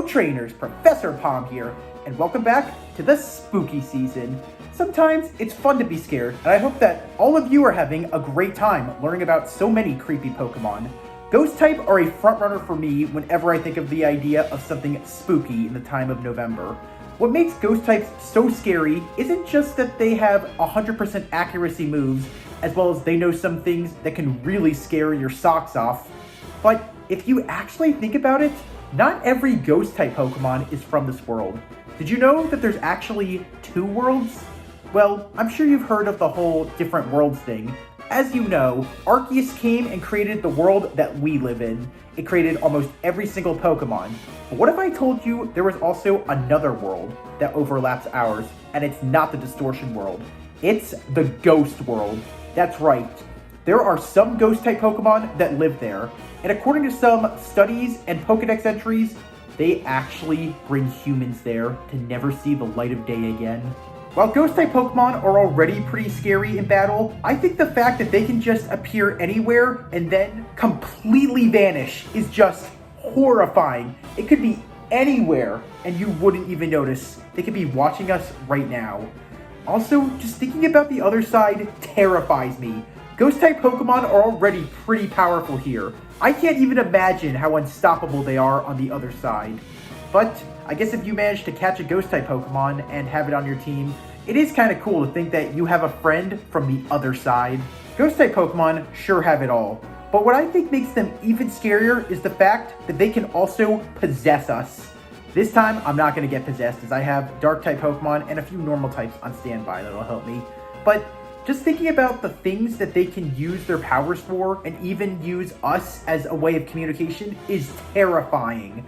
trainers, Professor Palm here, and welcome back to the spooky season. Sometimes it's fun to be scared, and I hope that all of you are having a great time learning about so many creepy Pokemon. Ghost type are a frontrunner for me whenever I think of the idea of something spooky in the time of November. What makes ghost types so scary isn't just that they have 100% accuracy moves, as well as they know some things that can really scare your socks off, but if you actually think about it, not every ghost type Pokemon is from this world. Did you know that there's actually 2 worlds? Well, I'm sure you've heard of the whole different worlds thing. As you know, Arceus came and created the world that we live in. It created almost every single Pokemon. But what if I told you there was also another world that overlaps ours, and it's not the Distortion world? It's the Ghost world. That's right. There are some ghost-type Pokemon that live there, and according to some studies and Pokédex entries, they actually bring humans there to never see the light of day again. While ghost-type Pokemon are already pretty scary in battle, I think the fact that they can just appear anywhere and then completely vanish is just horrifying. It could be anywhere, and you wouldn't even notice. They could be watching us right now. Also, just thinking about the other side terrifies me. Ghost-type Pokemon are already pretty powerful here. I can't even imagine how unstoppable they are on the other side. But I guess if you manage to catch a Ghost-type Pokemon and have it on your team, it is kind of cool to think that you have a friend from the other side. Ghost-type Pokemon sure have it all. But what I think makes them even scarier is the fact that they can also possess us. This time, I'm not going to get possessed as I have Dark-type Pokemon and a few normal types on standby that'll help me. But just thinking about the things that they can use their powers for and even use us as a way of communication is terrifying.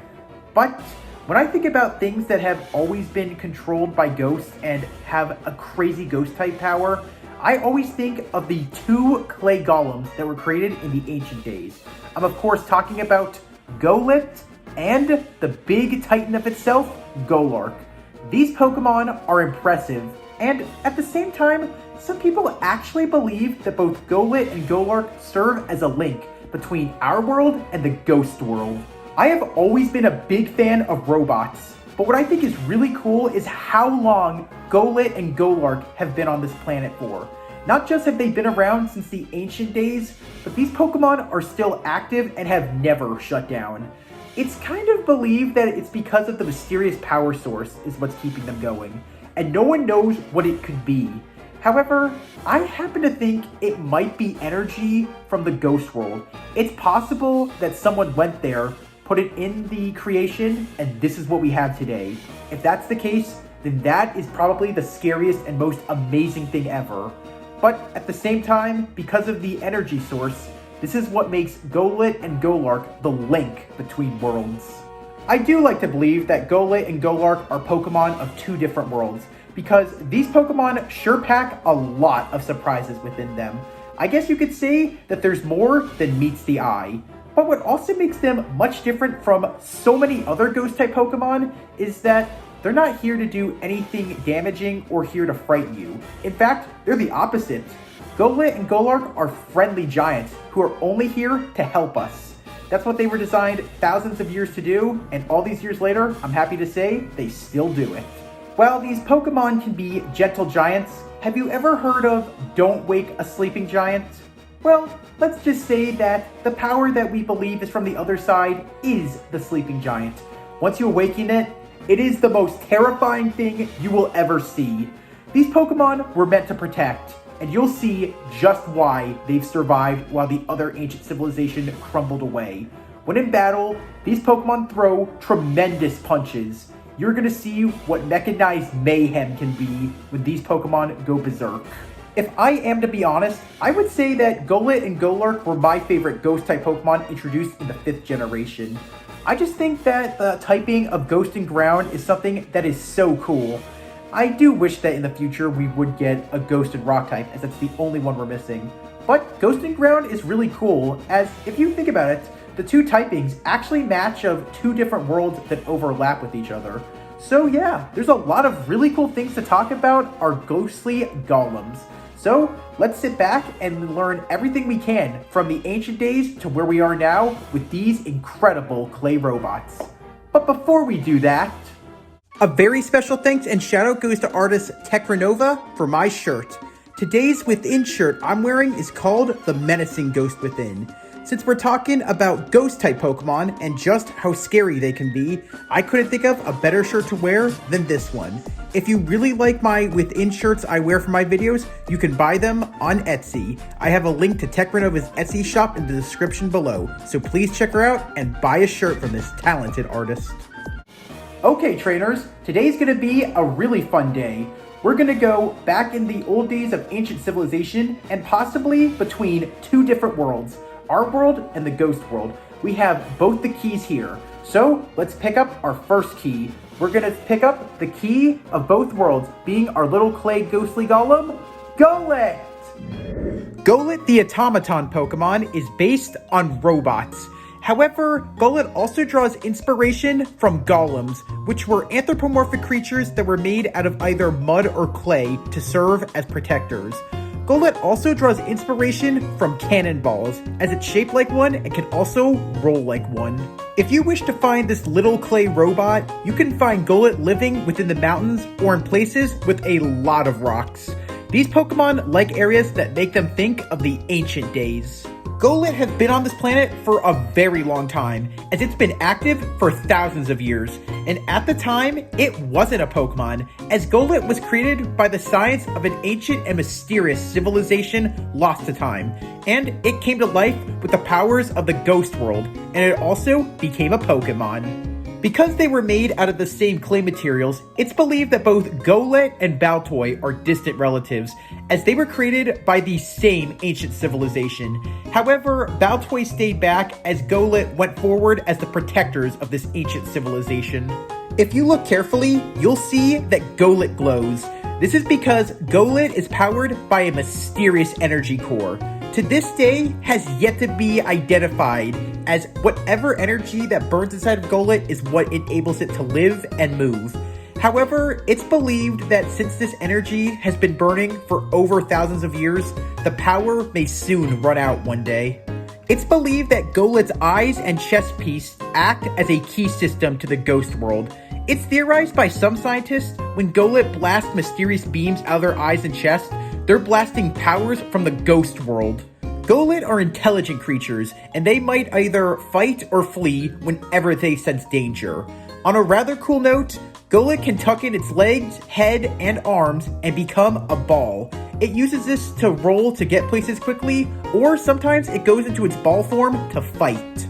But when I think about things that have always been controlled by ghosts and have a crazy ghost type power, I always think of the 2 clay golems that were created in the ancient days. I'm of course talking about Golett and the big titan of itself, Golurk. These Pokemon are impressive, and at the same time, some people actually believe that both Golett and Golurk serve as a link between our world and the ghost world. I have always been a big fan of robots, but what I think is really cool is how long Golett and Golurk have been on this planet for. Not just have they been around since the ancient days, but these Pokemon are still active and have never shut down. It's kind of believed that it's because of the mysterious power source is what's keeping them going, and no one knows what it could be. However, I happen to think it might be energy from the ghost world. It's possible that someone went there, put it in the creation, and this is what we have today. If that's the case, then that is probably the scariest and most amazing thing ever. But at the same time, because of the energy source, this is what makes Golett and Golurk the link between worlds. I do like to believe that Golett and Golurk are Pokemon of 2 different worlds, because these Pokemon sure pack a lot of surprises within them. I guess you could say that there's more than meets the eye. But what also makes them much different from so many other Ghost-type Pokemon is that they're not here to do anything damaging or here to frighten you. In fact, they're the opposite. Golett and Golurk are friendly giants who are only here to help us. That's what they were designed thousands of years to do, and all these years later, I'm happy to say, they still do it. While these Pokemon can be gentle giants, have you ever heard of Don't Wake a Sleeping Giant? Well, let's just say that the power that we believe is from the other side is the sleeping giant. Once you awaken it, it is the most terrifying thing you will ever see. These Pokemon were meant to protect, and you'll see just why they've survived while the other ancient civilization crumbled away. When in battle, these Pokemon throw tremendous punches. You're gonna see what mechanized mayhem can be when these Pokemon go berserk. If I am to be honest, I would say that Golett and Golurk were my favorite Ghost-type Pokemon introduced in the 5th generation. I just think that the typing of Ghost and Ground is something that is so cool. I do wish that in the future we would get a Ghost and Rock type, as that's the only one we're missing. But Ghost and Ground is really cool, as if you think about it, the 2 typings actually match of 2 different worlds that overlap with each other. So yeah, there's a lot of really cool things to talk about our Ghostly Golems. So let's sit back and learn everything we can from the ancient days to where we are now with these incredible clay robots. But before we do that, a very special thanks and shout out goes to artist Techranova for my shirt. Today's Within shirt I'm wearing is called the Menacing Ghost Within. Since we're talking about ghost-type Pokemon and just how scary they can be, I couldn't think of a better shirt to wear than this one. If you really like my Within shirts I wear for my videos, you can buy them on Etsy. I have a link to Techranova's Etsy shop in the description below, so please check her out and buy a shirt from this talented artist. Okay, trainers, today's gonna be a really fun day. We're gonna go back in the old days of ancient civilization and possibly between two different worlds. Our world and the ghost world. We have both the keys here. So let's pick up our first key. We're gonna pick up the key of both worlds, being our little clay ghostly golem, Golett! Golett the automaton Pokemon is based on robots. However, Golett also draws inspiration from golems, which were anthropomorphic creatures that were made out of either mud or clay to serve as protectors. Golett also draws inspiration from cannonballs, as it's shaped like one and can also roll like one. If you wish to find this little clay robot, you can find Golett living within the mountains or in places with a lot of rocks. These Pokemon like areas that make them think of the ancient days. Golett has been on this planet for a very long time, as it's been active for thousands of years, and at the time, it wasn't a Pokemon, as Golett was created by the science of an ancient and mysterious civilization lost to time, and it came to life with the powers of the ghost world, and it also became a Pokemon. Because they were made out of the same clay materials, it's believed that both Golett and Baltoy are distant relatives, as they were created by the same ancient civilization. However, Baltoy stayed back as Golett went forward as the protectors of this ancient civilization. If you look carefully, you'll see that Golett glows. This is because Golett is powered by a mysterious energy core. To this day, has yet to be identified, as whatever energy that burns inside of Golett is what enables it to live and move. However, it's believed that since this energy has been burning for over thousands of years, the power may soon run out one day. It's believed that Golett's eyes and chest piece act as a key system to the ghost world. It's theorized by some scientists when Golett blasts mysterious beams out of their eyes and chest, they're blasting powers from the ghost world. Golett are intelligent creatures, and they might either fight or flee whenever they sense danger. On a rather cool note, Golett can tuck in its legs, head, and arms and become a ball. It uses this to roll to get places quickly, or sometimes it goes into its ball form to fight.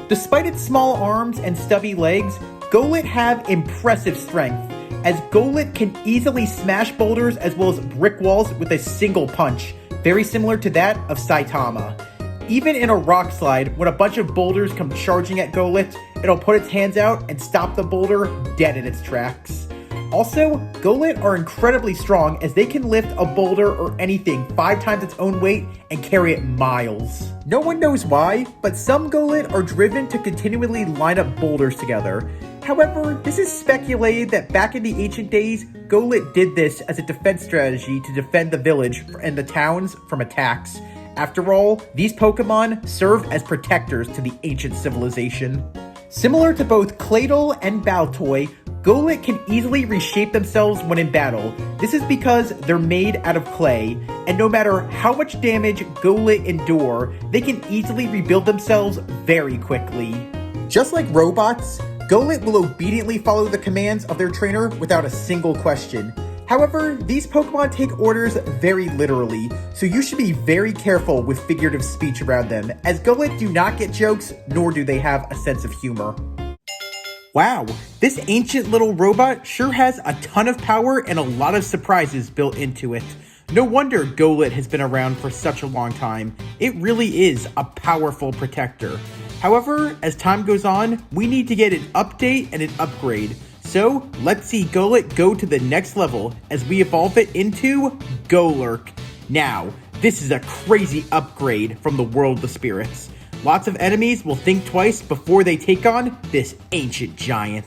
Despite its small arms and stubby legs, Golett have impressive strength, as Golett can easily smash boulders as well as brick walls with a single punch, very similar to that of Saitama. Even in a rock slide, when a bunch of boulders come charging at Golett, it'll put its hands out and stop the boulder dead in its tracks. Also, Golett are incredibly strong, as they can lift a boulder or anything 5 times its own weight and carry it miles. No one knows why, but some Golett are driven to continually line up boulders together. However, this is speculated that back in the ancient days, Golett did this as a defense strategy to defend the village and the towns from attacks. After all, these Pokemon serve as protectors to the ancient civilization. Similar to both Claydol and Baltoy, Golett can easily reshape themselves when in battle. This is because they're made out of clay, and no matter how much damage Golett endure, they can easily rebuild themselves very quickly. Just like robots, Golett will obediently follow the commands of their trainer without a single question. However, these Pokemon take orders very literally, so you should be very careful with figurative speech around them, as Golett do not get jokes, nor do they have a sense of humor. Wow, this ancient little robot sure has a ton of power and a lot of surprises built into it. No wonder Golett has been around for such a long time. It really is a powerful protector. However, as time goes on, we need to get an update and an upgrade. So, let's see Golett go to the next level as we evolve it into Golurk. Now, this is a crazy upgrade from the World of the Spirits. Lots of enemies will think twice before they take on this ancient giant.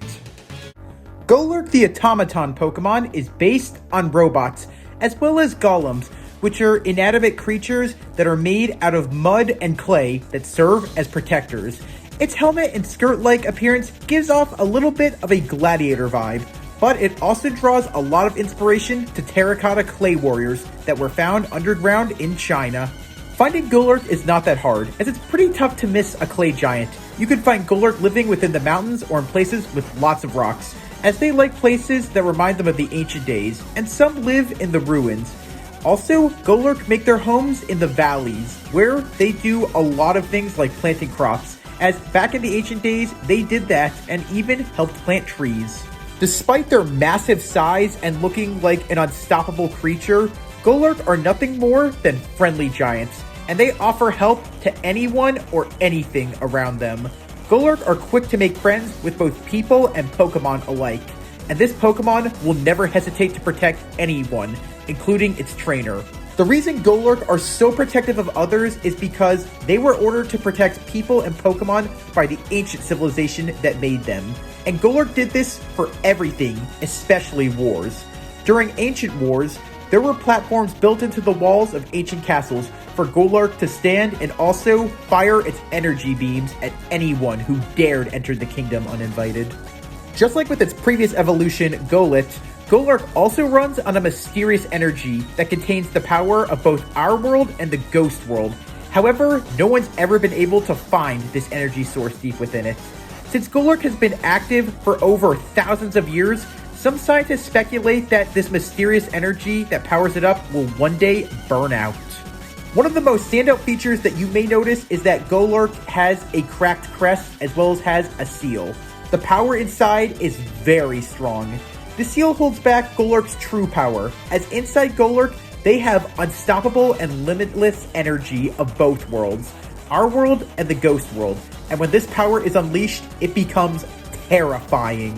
Golurk the automaton Pokemon is based on robots, as well as golems, which are inanimate creatures that are made out of mud and clay that serve as protectors. Its helmet and skirt-like appearance gives off a little bit of a gladiator vibe, but it also draws a lot of inspiration to terracotta clay warriors that were found underground in China. Finding Golurk is not that hard, as it's pretty tough to miss a clay giant. You can find Golurk living within the mountains or in places with lots of rocks, as they like places that remind them of the ancient days, and some live in the ruins. Also, Golurk make their homes in the valleys, where they do a lot of things like planting crops, as back in the ancient days, they did that and even helped plant trees. Despite their massive size and looking like an unstoppable creature, Golurk are nothing more than friendly giants, and they offer help to anyone or anything around them. Golurk are quick to make friends with both people and Pokemon alike, and this Pokemon will never hesitate to protect anyone, including its trainer. The reason Golurk are so protective of others is because they were ordered to protect people and Pokemon by the ancient civilization that made them. And Golurk did this for everything, especially wars. During ancient wars, there were platforms built into the walls of ancient castles for Golurk to stand and also fire its energy beams at anyone who dared enter the kingdom uninvited. Just like with its previous evolution, Golett, Golurk also runs on a mysterious energy that contains the power of both our world and the ghost world. However, no one's ever been able to find this energy source deep within it. Since Golurk has been active for over thousands of years, some scientists speculate that this mysterious energy that powers it up will one day burn out. One of the most standout features that you may notice is that Golurk has a cracked crest as well as has a seal. The power inside is very strong. The seal holds back Golurk's true power, as inside Golurk, they have unstoppable and limitless energy of both worlds, our world and the ghost world, and when this power is unleashed, it becomes terrifying.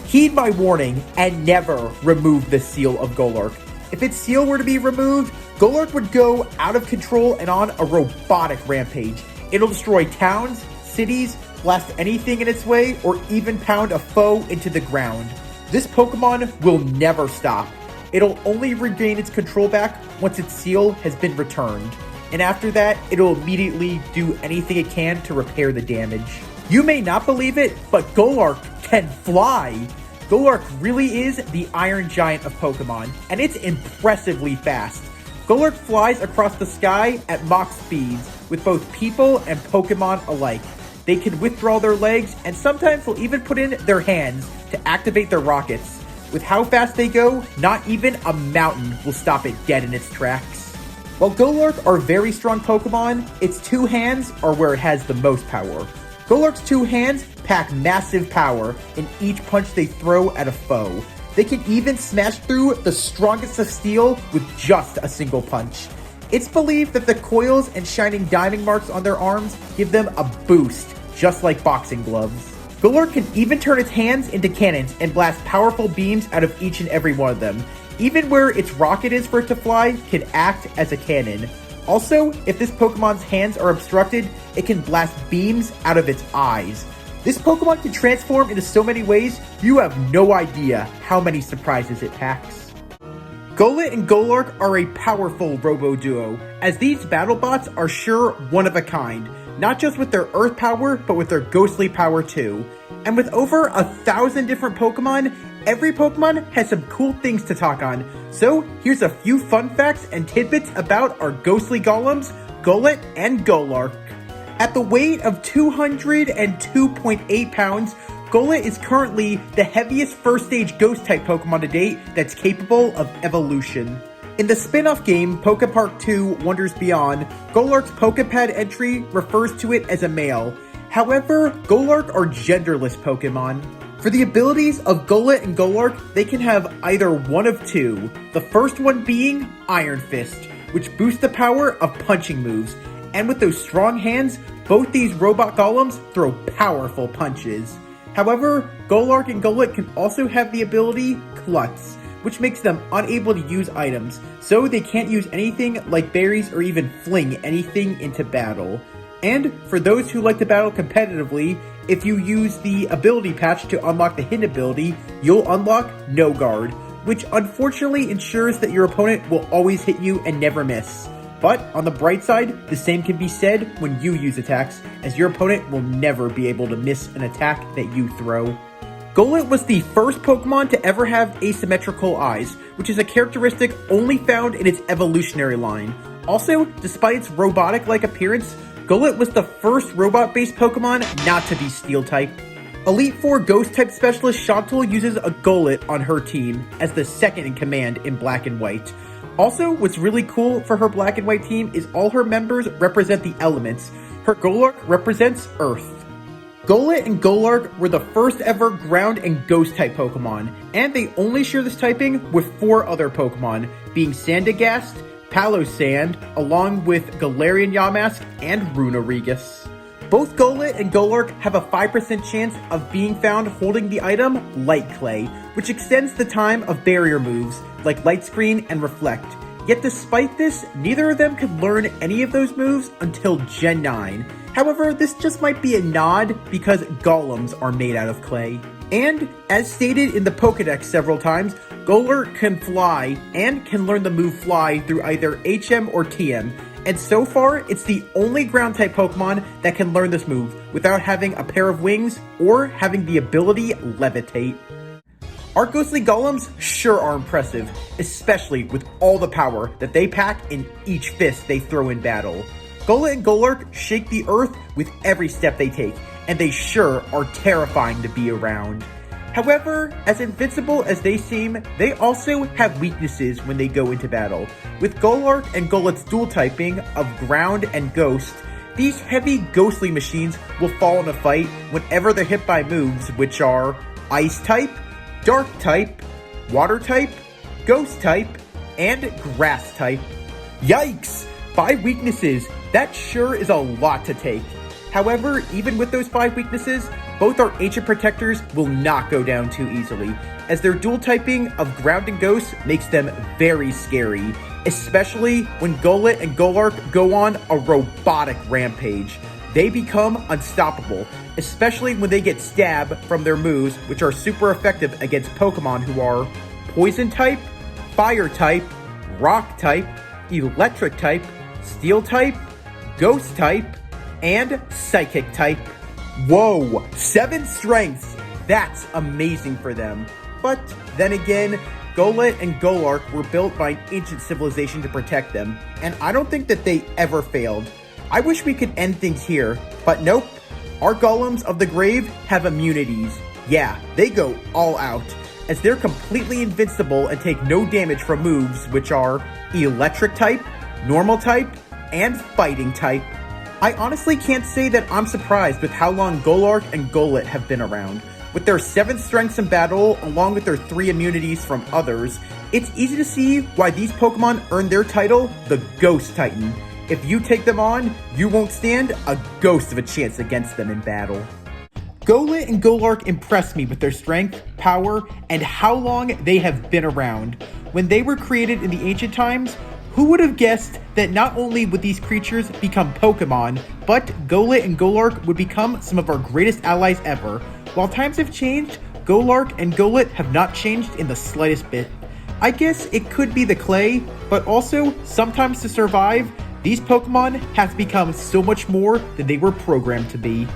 Heed my warning and never remove the seal of Golurk. If its seal were to be removed, Golurk would go out of control and on a robotic rampage. It'll destroy towns, cities, blast anything in its way, or even pound a foe into the ground. This Pokemon will never stop. It'll only regain its control back once its seal has been returned. And after that, it'll immediately do anything it can to repair the damage. You may not believe it, but Golurk can fly! Golurk really is the Iron Giant of Pokemon, and it's impressively fast. Golurk flies across the sky at Mach speeds, with both people and Pokemon alike. They can withdraw their legs, and sometimes will even put in their hands to activate their rockets. With how fast they go, not even a mountain will stop it dead in its tracks. While Golurk are very strong Pokemon, its two hands are where it has the most power. Golurk's two hands pack massive power in each punch they throw at a foe. They can even smash through the strongest of steel with just a single punch. It's believed that the coils and shining diamond marks on their arms give them a boost, just like boxing gloves. Golurk can even turn its hands into cannons and blast powerful beams out of each and every one of them. Even where its rocket is for it to fly can act as a cannon. Also, if this Pokemon's hands are obstructed, it can blast beams out of its eyes. This Pokemon can transform into so many ways, you have no idea how many surprises it packs. Golett and Golurk are a powerful robo-duo, as these battle bots are sure one of a kind, not just with their earth power, but with their ghostly power too. And with over 1,000 different Pokemon, every Pokemon has some cool things to talk on. So here's a few fun facts and tidbits about our Ghostly Golems, Golett and Golurk. At the weight of 202.8 pounds, Golett is currently the heaviest first stage ghost type Pokemon to date that's capable of evolution. In the spin-off game, Pokepark 2 Wonders Beyond, Golurk's Pokepad entry refers to it as a male. However, Golurk are genderless Pokemon. For the abilities of Golett and Golurk, they can have either one of two. The first one being Iron Fist, which boosts the power of punching moves. And with those strong hands, both these robot golems throw powerful punches. However, Golurk and Golett can also have the ability Klutz, which makes them unable to use items, so they can't use anything like berries or even fling anything into battle. And for those who like to battle competitively, if you use the ability patch to unlock the hidden ability, you'll unlock No Guard, which unfortunately ensures that your opponent will always hit you and never miss. But on the bright side, the same can be said when you use attacks, as your opponent will never be able to miss an attack that you throw. Golett was the first Pokemon to ever have asymmetrical eyes, which is a characteristic only found in its evolutionary line. Also, despite its robotic-like appearance, Golett was the first robot-based Pokemon not to be Steel-type. Elite Four Ghost-type specialist Shoutout uses a Golett on her team as the second in command in Black and White. Also, what's really cool for her Black and White team is all her members represent the elements. Her Golurk represents Earth. Golett and Golurk were the first ever ground and ghost type Pokemon, and they only share this typing with 4 other Pokemon, being Sandygast, Palosand, along with Galarian Yamask and Runerigus. Both Golett and Golurk have a 5% chance of being found holding the item Light Clay, which extends the time of barrier moves like Light Screen and Reflect. Yet despite this, neither of them could learn any of those moves until Gen 9. However, this just might be a nod because golems are made out of clay. And, as stated in the Pokédex several times, Golurk can fly and can learn the move Fly through either HM or TM. And so far, it's the only ground-type Pokemon that can learn this move without having a pair of wings or having the ability Levitate. Our Ghostly Golems sure are impressive, especially with all the power that they pack in each fist they throw in battle. Golett and Golurk shake the earth with every step they take, and they sure are terrifying to be around. However, as invincible as they seem, they also have weaknesses when they go into battle. With Golurk and Golett's dual typing of ground and ghost, these heavy ghostly machines will fall in a fight whenever they're hit by moves which are Ice type, Dark type, Water type, Ghost type, and Grass type. Yikes! 5 weaknesses, that sure is a lot to take. However, even with those 5 weaknesses, both our Ancient Protectors will not go down too easily, as their dual typing of Ground and Ghost makes them very scary, especially when Golett and Golurk go on a robotic rampage. They become unstoppable, especially when they get stabbed from their moves, which are super effective against Pokemon who are Poison type, Fire type, Rock type, Electric type, Steel type, Ghost type, and Psychic type. Whoa, 7 strengths! That's amazing for them. But then again, Golett and Golurk were built by an ancient civilization to protect them, and I don't think that they ever failed. I wish we could end things here, but nope. Our Golems of the Grave have immunities. Yeah, they go all out, as they're completely invincible and take no damage from moves which are Electric type, Normal type, and Fighting type. I honestly can't say that I'm surprised with how long Golurk and Golett have been around. With their 7 strengths in battle, along with their 3 immunities from others, it's easy to see why these Pokemon earned their title, the Ghost Titan. If you take them on, you won't stand a ghost of a chance against them in battle. Golett and Golurk impress me with their strength, power, and how long they have been around. When they were created in the ancient times, who would have guessed that not only would these creatures become Pokemon, but Golett and Golurk would become some of our greatest allies ever. While times have changed, Golurk and Golett have not changed in the slightest bit. I guess it could be the clay, but also, sometimes to survive, these Pokemon have become so much more than they were programmed to be.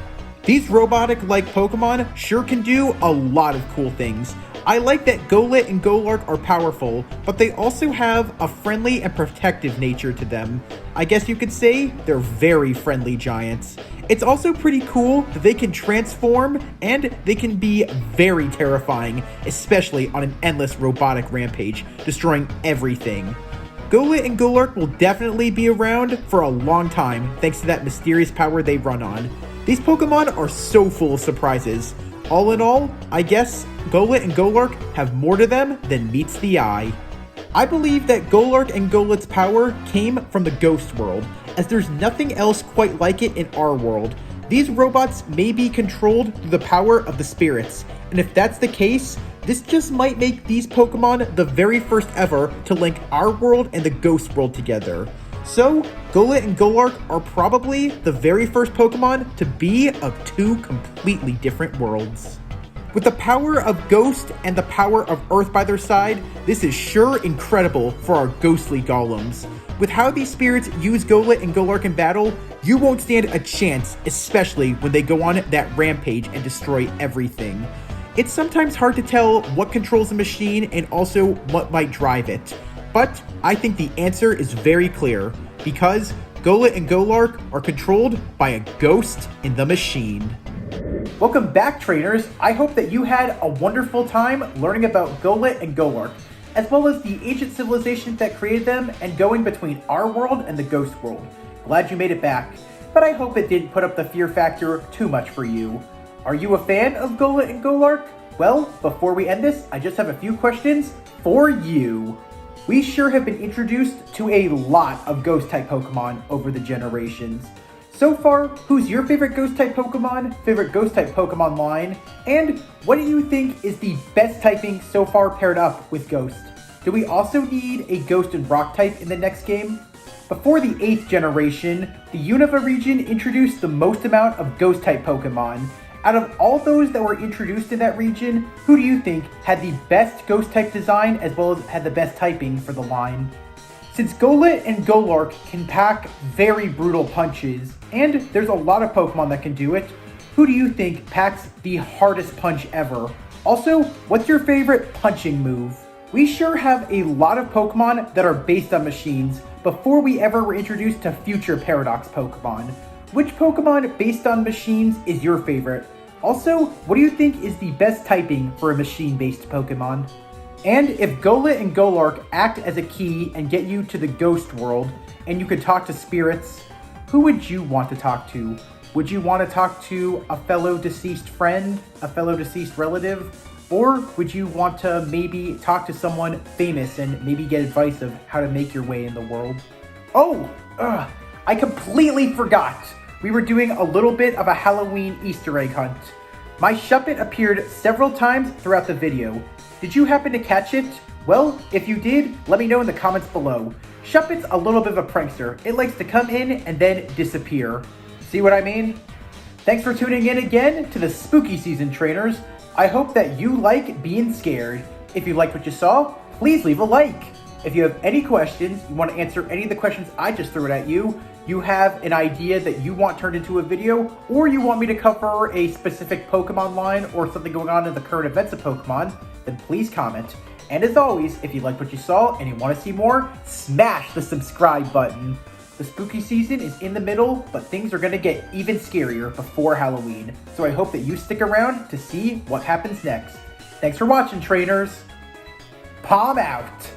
These robotic-like Pokemon sure can do a lot of cool things. I like that Golett and Golurk are powerful, but they also have a friendly and protective nature to them. I guess you could say they're very friendly giants. It's also pretty cool that they can transform and they can be very terrifying, especially on an endless robotic rampage, destroying everything. Golett and Golurk will definitely be around for a long time thanks to that mysterious power they run on. These Pokemon are so full of surprises. All in all, I guess Golett and Golurk have more to them than meets the eye. I believe that Golurk and Golett's power came from the ghost world, as there's nothing else quite like it in our world. These robots may be controlled through the power of the spirits, and if that's the case, this just might make these Pokemon the very first ever to link our world and the ghost world together. So, Golett and Golurk are probably the very first Pokemon to be of 2 completely different worlds. With the power of Ghost and the power of Earth by their side, this is sure incredible for our Ghostly Golems. With how these spirits use Golett and Golurk in battle, you won't stand a chance, especially when they go on that rampage and destroy everything. It's sometimes hard to tell what controls the machine and also what might drive it. But I think the answer is very clear, because Golett and Golurk are controlled by a ghost in the machine. Welcome back, trainers. I hope that you had a wonderful time learning about Golett and Golurk, as well as the ancient civilizations that created them and going between our world and the ghost world. Glad you made it back, but I hope it didn't put up the fear factor too much for you. Are you a fan of Golett and Golurk? Well, before we end this, I just have a few questions for you. We sure have been introduced to a lot of ghost-type Pokemon over the generations. So far, who's your favorite ghost-type Pokemon, favorite ghost-type Pokemon line, and what do you think is the best typing so far paired up with Ghost? Do we also need a Ghost and Rock type in the next game? Before the 8th generation, the Unova region introduced the most amount of Ghost-type Pokemon. Out of all those that were introduced in that region, who do you think had the best Ghost-type design as well as had the best typing for the line? Since Golett and Golurk can pack very brutal punches, and there's a lot of Pokemon that can do it, who do you think packs the hardest punch ever? Also, what's your favorite punching move? We sure have a lot of Pokemon that are based on machines before we ever were introduced to future Paradox Pokemon. Which Pokemon based on machines is your favorite? Also, what do you think is the best typing for a machine-based Pokemon? And if Golett and Golurk act as a key and get you to the ghost world, and you could talk to spirits, who would you want to talk to? Would you want to talk to a fellow deceased friend, a fellow deceased relative? Or would you want to maybe talk to someone famous and maybe get advice of how to make your way in the world? Oh, I completely forgot. We were doing a little bit of a Halloween Easter egg hunt. My Shuppet appeared several times throughout the video. Did you happen to catch it? Well, if you did, let me know in the comments below. Shuppet's a little bit of a prankster. It likes to come in and then disappear. See what I mean? Thanks for tuning in again to the spooky season, trainers. I hope that you like being scared. If you liked what you saw, please leave a like. If you have any questions, you want to answer any of the questions I just threw at you, you have an idea that you want turned into a video, or you want me to cover a specific Pokemon line or something going on in the current events of Pokemon, then please comment. And as always, if you liked what you saw and you want to see more, smash the subscribe button. The spooky season is in the middle, but things are going to get even scarier before Halloween. So I hope that you stick around to see what happens next. Thanks for watching, trainers. Palm out.